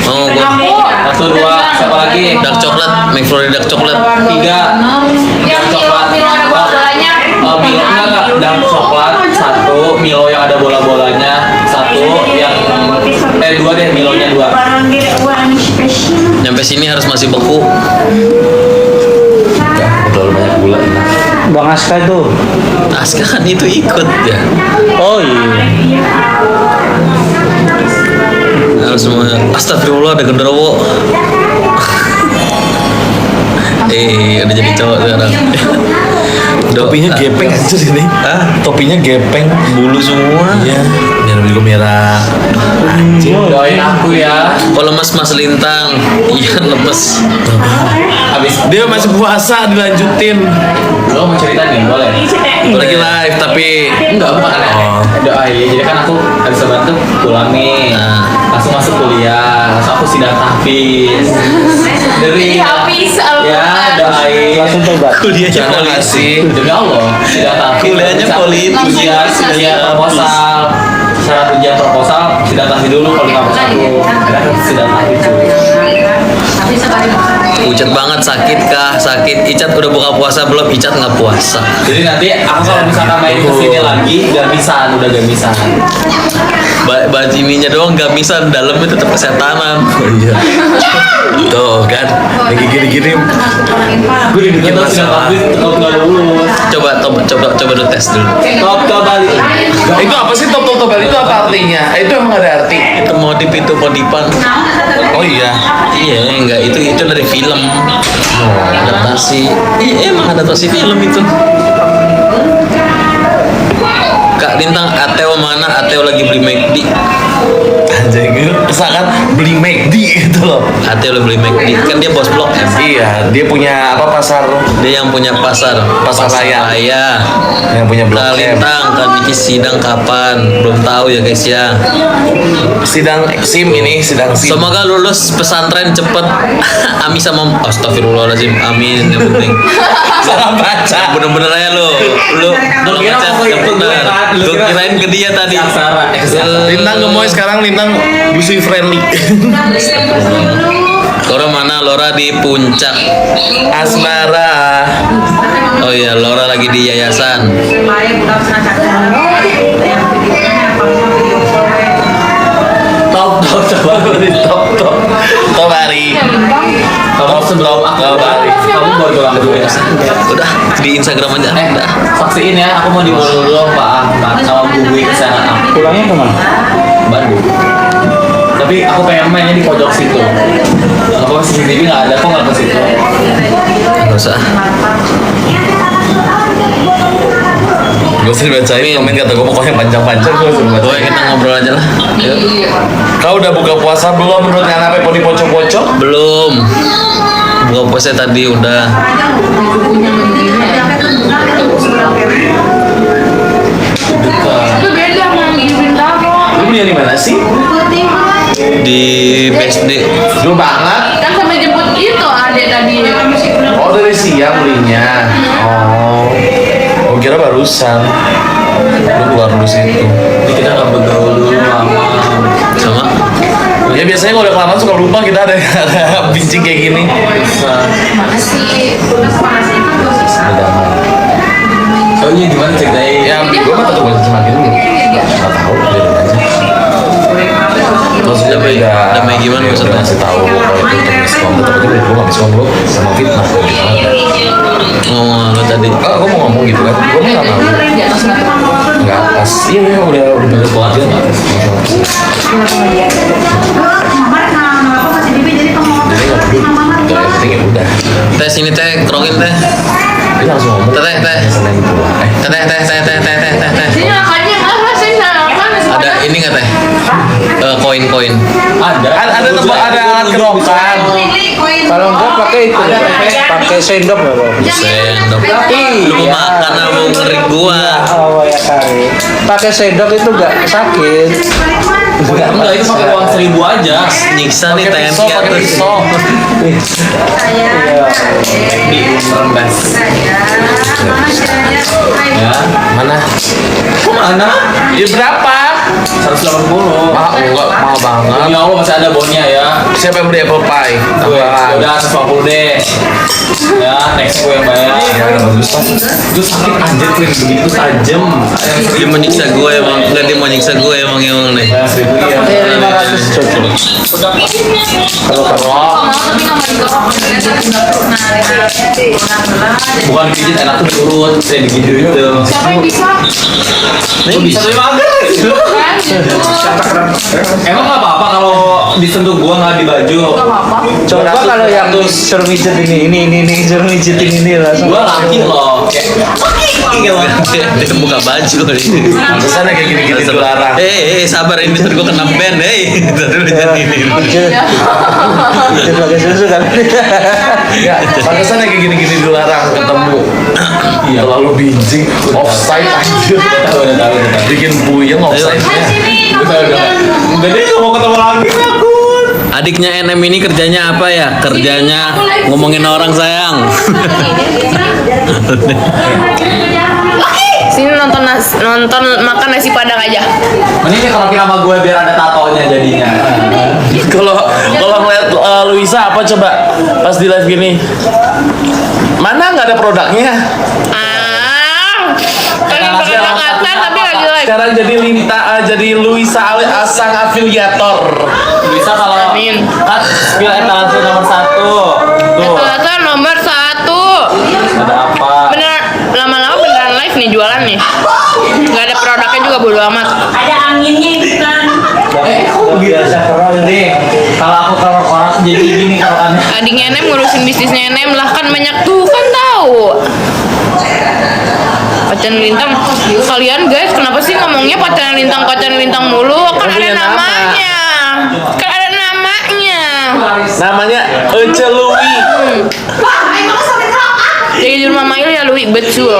Oh, gua. 1, 2, siapa lagi? Dark coklat, McFlurry dark coklat. 3. Yang Milo ada bola-bolanya. Milo enggak, dark coklat 1, Milo yang ada bola-bolanya 1, yang 2 deh, Milonya 2. Nyampe sini harus masih beku. Terlalu banyak gula. Bang Aska tuh. Aska kan itu ikut ya. Oh iya. Harus semuanya. Astagfirullah ada genderuwo. Udah jadi cowok sekarang. Topinya gepeng aja sini. Hah? Topinya gepeng, Bulu semua. iya. Merah juga merah. Anjing. Doain aku ya. Oh lemes Mas Lintang. Iya lemes. Habis Dia masih puasa dilanjutin. lo mau cerita nih, boleh? Lagi live tapi Enggak, bukan doain. Jadi kan aku habis bantu pulang nih. Langsung masuk kuliah, langsung aku sidang tahfiz. Dari Habis ya doain. Langsung tobat. kuliahnya Jangan polisi. ngasih. Demi Allah, sidang tahfiz. Kuliahnya politik. Ujian proposal. Syarat ujian proposal sidang tahfiz dulu kalau di kampus aku. Ada sidang tahfiz dulu. Pucat banget, sakit kah? Sakit. Icat udah buka puasa belum? Icat nggak puasa. Jadi nanti aku kalau misalkan main kesini lagi gamisan, udah gamisan. Baju ininya doang gamisan, dalamnya tetap kesetanan. Oh iya. Tuh kan, lagi gini-gini. Gue dibikin Bikin sidang masalah. tahfiz kalau nggak lulus. Coba dulu tes dulu. Top kembali. Itu apa sih top itu apa artinya? Itu emang ada arti. Itu modif itu modipan. Oh iya. Iya, enggak itu dari film. Adaptasi. Iya, emang adaptasi film itu. Kak Lintang, Ateo mana? Ateo lagi beli McD. Anjing gitu. Misalkan beli McD gitu loh. Ateo lagi beli McD. Kan dia bos blok M. Iya, dia punya apa pasar? Dia yang punya pasar Raya. Raya. Yang punya blok Kak M. Lintang, Kak Niki sidang kapan? Belum tahu ya guys ya. Sidang SIM ini, sidang SIM. Semoga lulus pesantren cepet. Ami sama Astagfirullahaladzim. Amin yang penting. Salah baca. Bener-bener aja lu Kira baca aku yang ikut bener. kan? Lu Gue kira- kirain ke dia tadi. Aksara. Lintang gemoy sekarang Lintang busui friendly. Lora mana? Lora di puncak. Asmara. Oh iya, Lora lagi di yayasan. Top Tobari. Kamu sebelum aku Bali. kamu baru pulang dulu ya. Udah di Instagram aja. Udah. Vaksin ya, aku mau dibawa dulu Pak Ahmad sama Bu Bui ke sana Pulangnya kemana? Bandung. Tapi aku pengen mainnya di pojok situ. Apa CCTV nggak ada kok nggak ke situ. Gak usah. Gak usah dibacain komen kata gue pokoknya panjang-panjang gue suruh Pokoknya bacain. kita ngobrol aja lah. Yuk. Kau udah buka puasa belum menurut Nana Pepo di pocok-pocok? Belum. Buka puasa tadi udah. Itu beda sama yang di Bintaro. Lu beli di mana sih? Di BSD. Jauh banget. Kan sampai jemput gitu adek tadi. Oh dari siang belinya. Oh. Gue kira barusan. Lu keluar dulu situ. Jadi kita nggak bergaul dulu lama. Sama. Ya biasanya kalau udah kelamaan suka lupa kita ada bincang kayak gini. Bisa. Soalnya gimana ceritanya? Ya gue mah tetap baca semakin dulu. Nggak tahu, biarin aja. Maksudnya Damai- beda. damai gimana Ya, maksudnya? udah ngasih tahu kalau itu untuk miskom, tetap aja gue nggak miskom lu sama fitnah. Ngomong lo tadi. Ah, gue mau ngomong gitu kan, gue mah nggak mau. Nggak pas. Iya, udah beres banget ya. Jadi nggak peduli. Udah, yang penting ya udah. Teh sini teh, kerongin teh. Dia langsung ngomong. Teh, teh. Selain itu, Teh. Sini makanya apa sih sarapan Ada ini nggak teh? Koin-koin. ada tempat ada alat kerokan. Kalau enggak pakai itu, pakai sendok nggak Bang? Sendok. Lu mau makan apa mau ngerik gua? Oh ya kali. Pakai sendok itu nggak sakit. Enggak, itu pakai uang 1.000 aja. Nyiksa nih Pakai TNI pisau, pakai atas. pisau. Di Rendas. Ya. Mana? Kok mana? Ya berapa? 180. Ah, enggak mahal banget. Demi Allah masih ada bonnya ya. Siapa yang beli apple pie? Gue Tambahan. udah 150 deh. Ya, next gue yang bayar. Ya, bagus lah. Gue sakit anjir Queen begitu tajam. Dia mau nyiksa gue emang. Enggak, dia mau nyiksa gue emang nih. Bayar 1000 ya. 500 cocok. Kalau Mau tapi nggak mau digoreng. Bukan digigit, enak tuh diurut, saya digigit gitu. Siapa yang bisa? Nih bisa tapi mager. Kan gitu. Emang nggak apa-apa kalau disentuh gua nggak di baju. Nggak apa-apa. coba kalau yang suruh mijet ini suruh mijetin ini langsung. Gua laki loh. Kayak Dia buka baju. Pantesan kayak gini-gini dilarang. Sabar ini ntar gue kena band. Tadi udah jadi ini. Iya. Mijet pakai susu kan. Ya, pantesan kayak gini-gini dilarang ketemu. Iya. Terlalu binjing, offside anjir. udah tahu. Bikin puyeng offside-nya. Udah deh nggak mau ketemu lagi aku. Adiknya NM ini kerjanya apa ya? Kerjanya ngomongin orang sayang. Sini nonton makan nasi padang aja. Mending kalau sama gue biar ada tatonya jadinya. Kalau ngeliat Luisa apa coba pas di live gini? Mana nggak ada produknya? Kalian berkata-kata tapi lagi live. Sekarang jadi jadi Luisa Asang afiliator. Bisa kalau Amin. kan skill etalase nomor 1. Tuh. Etalase nomor 1. Ada apa? Bener, lama-lama beneran live nih jualan nih. Gak ada produknya juga bodo amat. Ada anginnya bukan? Kok biasa nih. Kalau orang jadi gini kalau kan. Adiknya NM ngurusin bisnisnya NM lah, kan banyak tuh kan tahu. Pacan lintang, kalian guys kenapa sih ngomongnya pacan lintang mulu? Kan ada Pacan apa? namanya. Kan ada namanya. Namanya Ece Lui. Jadi di rumah Mail ya Lui betul.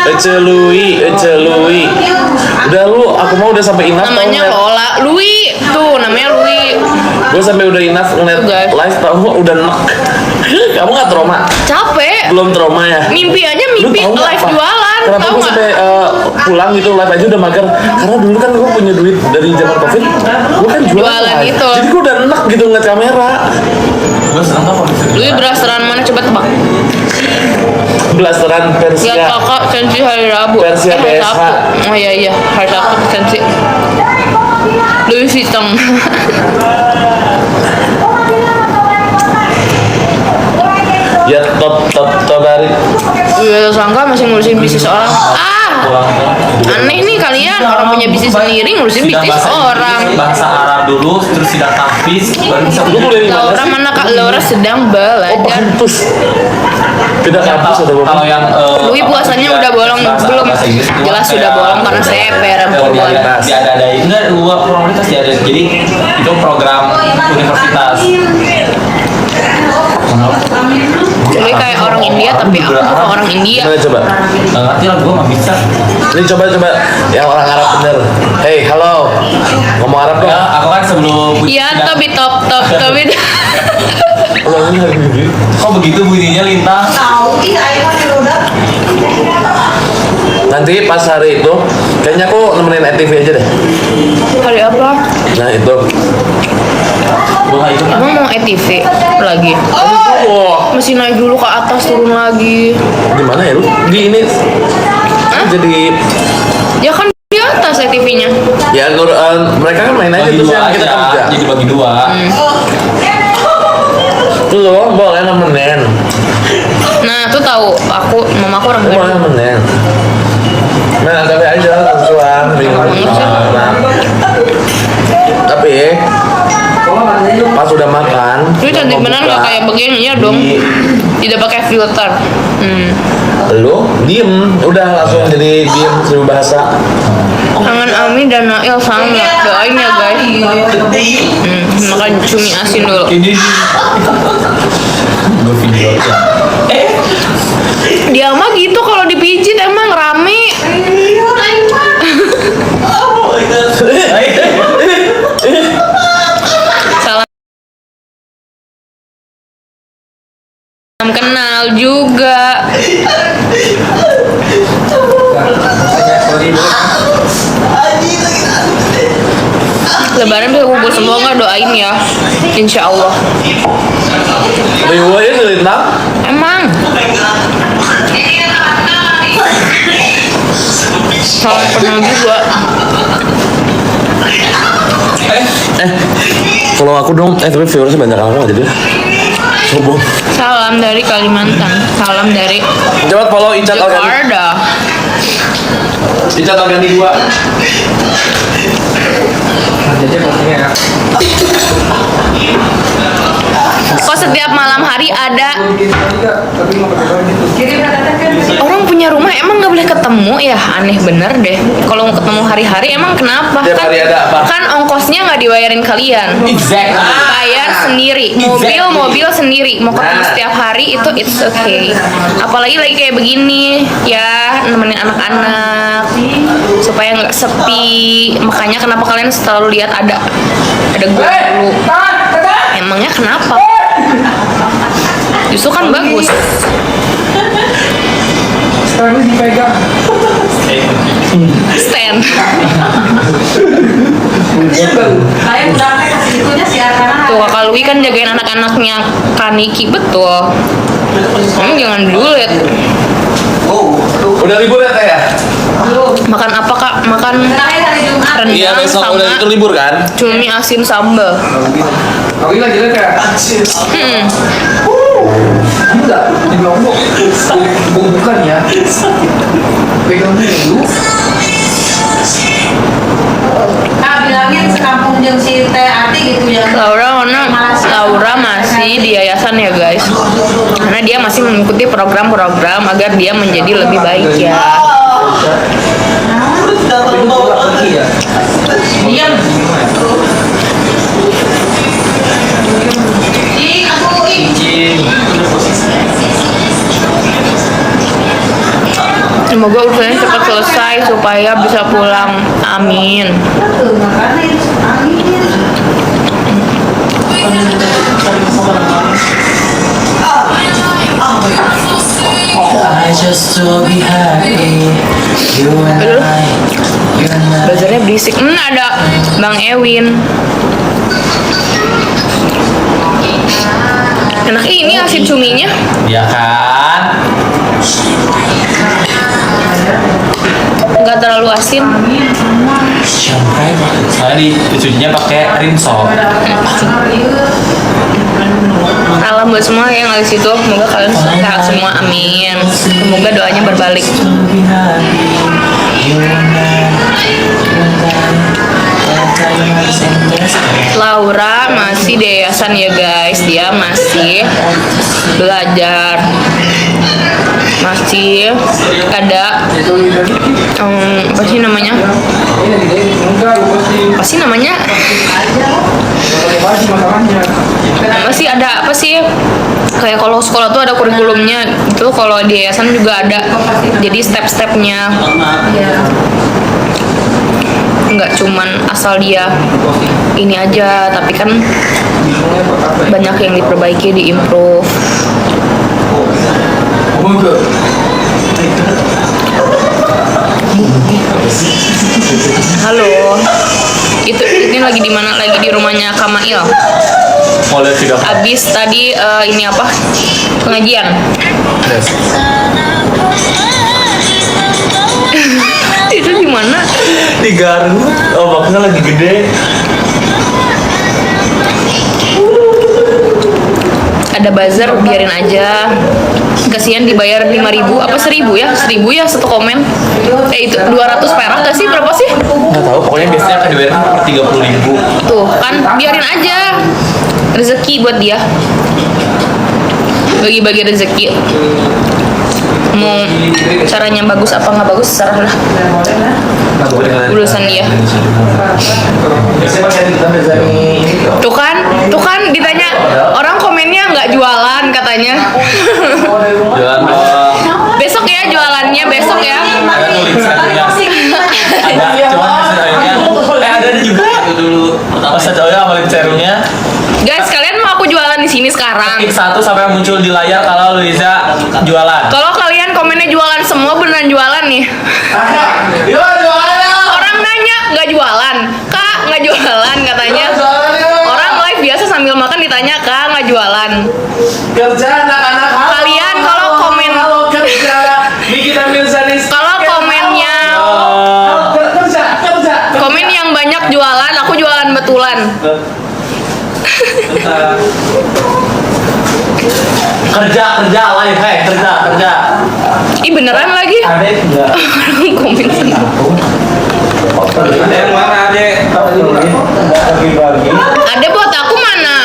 Ece Lui. Udah lu, aku mau udah sampai enough tau Namanya ngeliat. Lola Lui. Tuh namanya Lui. Gue sampai udah enough ngeliat Guys. live tau udah enak. Kamu gak trauma? Capek. Belum trauma ya? Mimpi aja Lu mimpi tahu nggak live apa? jualan. Kenapa Tahu gue nggak? sampai pulang gitu live aja udah mager? Karena dulu kan gue punya duit dari zaman covid, gue kan jualan Jualan live. itu. Jadi gue udah enak gitu ngeliat kamera. Gue seneng tau kalau bisa. Lui berasaran mana coba tebak? Blasteran Lihat Persia. kakak sensi hari Rabu. Versi hari BSH. Sabtu. Oh iya hari Sabtu sensi. Louis Vuitton. Ya top bari. Udah sangka masih ngurusin bisnis orang. Aneh nih kalian, orang punya bisnis sendiri ngurusin Sidang bisnis bahasa orang. Inggris, bahasa Arab dulu, terus sidang tahfiz, baru bisa Lu kuliah di mana Laura sih? mana Kak Laura sedang belajar. Kampus. Beda kampus ada Kalau yang Lui puasanya udah bolong belum? Jelas sudah bolong karena saya perempuan. diadain enggak dua prioritas diadain. Jadi itu program universitas. Lui kayak orang India tapi aku bukan orang India. Gimana coba? Nggak ngerti lah gue mah bisa. Ini coba yang orang Arab bener. Hey, halo. Ngomong Arab dong. Ya, aku kan sebelum Iya, tapi top. Ulangin hari ini. Kok begitu bunyinya Lintang? Nanti pas hari itu, kayaknya aku nemenin ETV aja deh. Hari apa? Nah itu. Gue nggak ikut. Emang mau ETV lagi? Wah, Masih naik dulu ke atas turun lagi. di mana ya lu? Di ini. Jadi Ya kan di atas ETV-nya. ya mereka kan main aja Bagi terus dua yang kita aja, kerja. jadi bagi dua. Tuh lo boleh nemenin. Nah, tuh tahu mama aku orang Lu boleh Bandung. nemenin. Nah, tapi aja kesuan, bingung. Tapi pas udah makan, Lu cantik bener nggak kayak begini ya dong? Tidak pakai filter. lu diem, udah langsung jadi diem seribu bahasa. Kangen Ami dan Nail sangat. Doain ya guys. Makan cumi asin dulu. Ini gue video aja. Dia mah gitu kalau dipijit emang rame. Salam kenal juga. Lebaran bisa kumpul semua nggak, doain ya. Insya Allah. Riwa ya selintang. Emang. Salam pernah juga. Kalau aku dong, tapi viewersnya banyak amat jadi. Sombong. Salam dari Kalimantan. Salam dari Cepat follow Icat Organik. Jakarta. Icat Organik 2. Kok setiap malam hari ada orang punya rumah emang nggak boleh ketemu ya? Aneh bener deh. Kalau mau ketemu hari-hari emang kenapa? Tiap hari ada apa? Kan ongkosnya nggak dibayarin kalian. Exactly. Bayar sendiri, mobil sendiri. Mau ketemu setiap hari itu it's okay. Apalagi lagi kayak begini ya, nemenin anak-anak supaya nggak sepi. Makanya kenapa kalian selalu lihat ada gue dulu. Emangnya kenapa? Justru kan bagus. Sekarang dipegang. Stand. Saya udah kasih itunya si Arkana. Tuh Kakak Lui kan jagain anak-anaknya Kaniki, betul. Kamu jangan dulet. Udah libur ya Teh ya? Makan apa Kak? Makan Terakhir hari Jumat. Iya rendang besok sama udah itu libur kan? cumi asin sambal. Kau ini lagi kayak enggak di Lombok. Bukan ya. Pegang dulu. Kak bilangin sekampung jeung si Teh Ati gitu ya. Laura masih di yayasan ya guys. Karena dia masih mengikuti program-program agar dia menjadi lebih baik ya. Diam. Semoga urusannya cepat selesai supaya bisa pulang. Amin. Makanya itu angin. I just to be happy. You and I. Bazarnya berisik. Ada Bang Ewin. Enak ini asin cuminya. Ya kan? Nggak terlalu asin. Soalnya dicucinya pakai rinso. Salam buat semua yang ada di situ. Semoga kalian sehat semua. Amin. Semoga doanya berbalik. Laura masih di yayasan ya guys. Dia masih belajar. Masih ada apa sih namanya? Apa sih namanya? Masih ada apa sih? Kayak kalau sekolah tuh ada kurikulumnya. Itu kalau di yayasan juga ada. Jadi step-stepnya. Nggak cuman asal dia ini aja, tapi kan banyak yang diperbaiki, diimprove. Halo, ini lagi di mana? Lagi di rumahnya Kamail. Mau lihat video apa? Abis tadi ini apa? Pengajian. Itu di mana? Di Garut. Oh boxnya lagi gede. Ada buzzer, biarin aja. Kasihan dibayar 5.000 apa 1.000 ya? 1.000 ya satu komen. Itu 200 perak gak sih? Berapa sih? Nggak tahu. Pokoknya biasanya akan dibayar 30.000. Tuh kan, biarin aja. Rezeki buat dia. Bagi-bagi rezeki. Mau caranya bagus apa nggak bagus, serah lah. Urusan dia. Tuh kan ditanya orang komennya nggak jualan katanya. Jualan dong. Besok ya jualannya, besok ya. Ada nulis satunya. Ada, cuman sayangnya ada juga itu dulu. Pas aja ya balik serumnya. Guys, kalian mau aku jualan di sini sekarang? Ketik 1 sampai muncul di layar kalau Luiza jualan. Kalau kalian komennya jualan semua, beneran jualan nih. Jualan. Orang nanya nggak jualan, Kak nggak jualan Kerja live, kerja. Ih beneran lagi. Ada enggak? Orang komen senang. Ada yang mana adek? Bagi-bagi. Ada buat aku mana?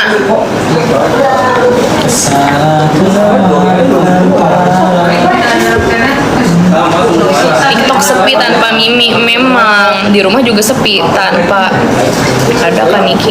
TikTok sepi tanpa Mimi. Memang di rumah juga sepi tanpa ada Kaniki.